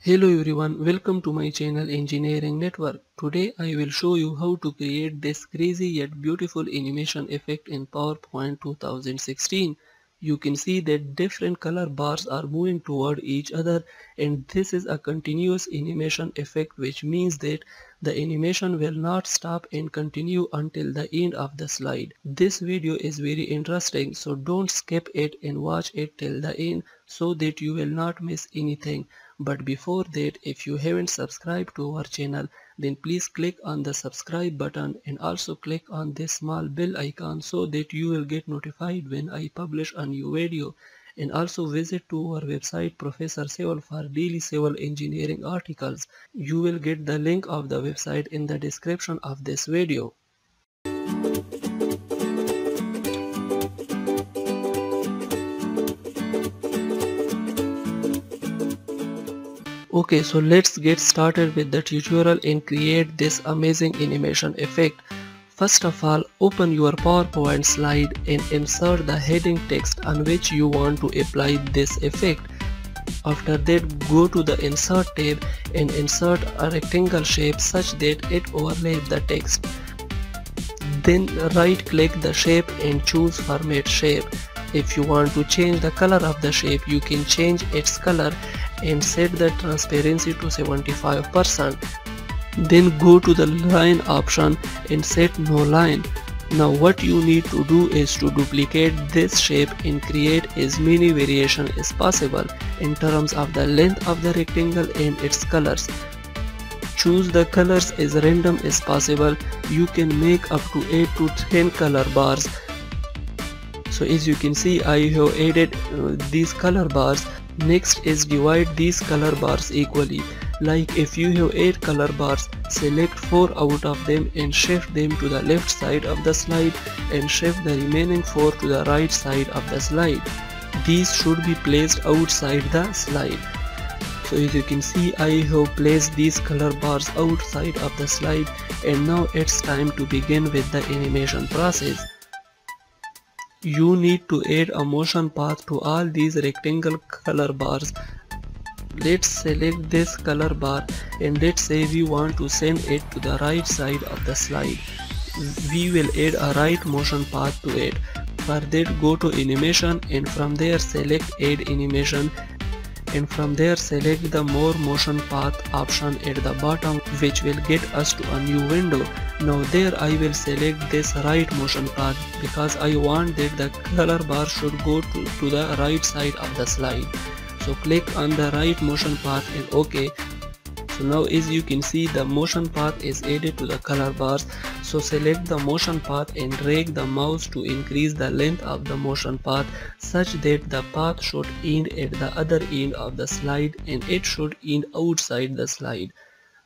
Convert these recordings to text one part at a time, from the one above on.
Hello everyone, welcome to my channel Engineering Network. Today I will show you how to create this crazy yet beautiful animation effect in PowerPoint 2016. You can see that different color bars are moving toward each other, and this is a continuous animation effect, which means that the animation will not stop and continue until the end of the slide. This video is very interesting, so don't skip it and watch it till the end so that you will not miss anything. But before that, if you haven't subscribed to our channel, then please click on the subscribe button and also click on this small bell icon so that you will get notified when I publish a new video. And also visit to our website Professor Civil for daily civil engineering articles. You will get the link of the website in the description of this video. Okay, so let's get started with the tutorial and create this amazing animation effect. First of all, open your PowerPoint slide and insert the heading text on which you want to apply this effect. After that, go to the Insert tab and insert a rectangle shape such that it overlaps the text. Then right click the shape and choose Format Shape. If you want to change the color of the shape, you can change its color and set the transparency to 75%. Then go to the line option and set no line. Now what you need to do is to duplicate this shape and create as many variations as possible in terms of the length of the rectangle and its colors. Choose the colors as random as possible. You can make up to 8 to 10 color bars. So as you can see, I have added these color bars. Next is divide these color bars equally. Like if you have 8 color bars, select 4 out of them and shift them to the left side of the slide and shift the remaining 4 to the right side of the slide. These should be placed outside the slide. So as you can see, I have placed these color bars outside of the slide, and now it's time to begin with the animation process. You need to add a motion path to all these rectangle color bars. Let's select this color bar and let's say we want to send it to the right side of the slide. We will add a right motion path to it. For that, go to Animation and from there select Add Animation, and from there select the More Motion Path option at the bottom, which will get us to a new window. Now there I will select this right motion path because I want that the color bar should go to the right side of the slide. So click on the right motion path and OK. So now as you can see, the motion path is added to the color bars. So select the motion path and drag the mouse to increase the length of the motion path such that the path should end at the other end of the slide and it should end outside the slide.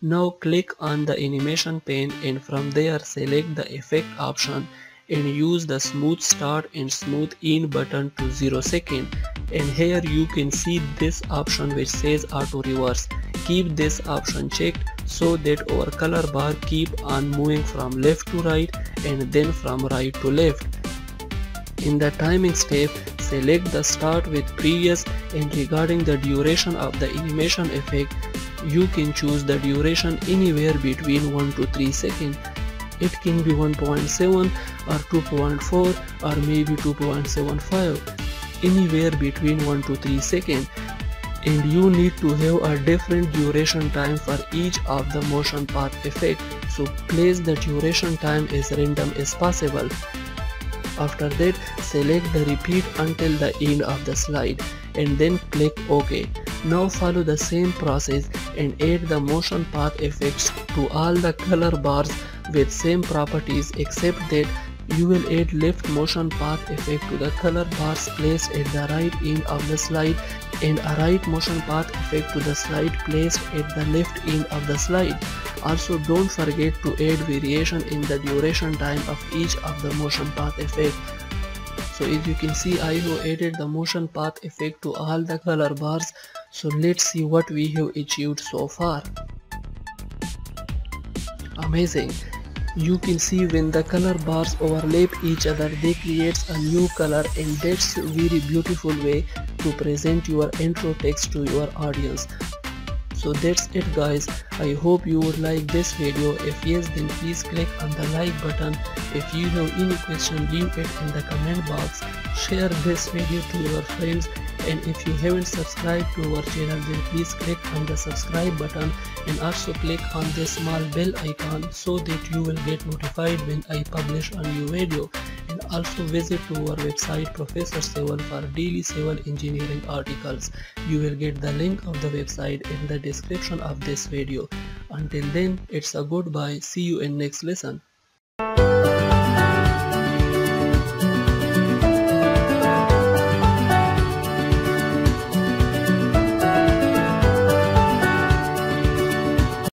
Now click on the animation pane and from there select the effect option and use the smooth start and smooth end button to 0 seconds. And here you can see this option which says auto reverse. Keep this option checked so that our color bar keep on moving from left to right and then from right to left. In the timing step, select the start with previous, and regarding the duration of the animation effect, you can choose the duration anywhere between 1 to 3 seconds. It can be 1.7 or 2.4 or maybe 2.75, anywhere between 1 to 3 seconds. And you need to have a different duration time for each of the motion path effect. So place the duration time as random as possible. After that, select the repeat until the end of the slide and then click OK. Now follow the same process and add the motion path effects to all the color bars with same properties, except that you will add left motion path effect to the color bars placed at the right end of the slide and a right motion path effect to the slide placed at the left end of the slide. Also don't forget to add variation in the duration time of each of the motion path effect. So as you can see, I have added the motion path effect to all the color bars. So let's see what we have achieved so far. Amazing! You can see when the color bars overlap each other, they create a new color, and that's a very beautiful way to present your intro text to your audience. So that's it guys, I hope you would like this video. If yes, then please click on the like button. If you have any question, leave it in the comment box. Share this video to your friends, and if you haven't subscribed to our channel, then please click on the subscribe button and also click on this small bell icon so that you will get notified when I publish a new video. And also visit to our website Professor Civil for daily civil engineering articles. You will get the link of the website in the description of this video. Until then, it's a goodbye. See you in next lesson.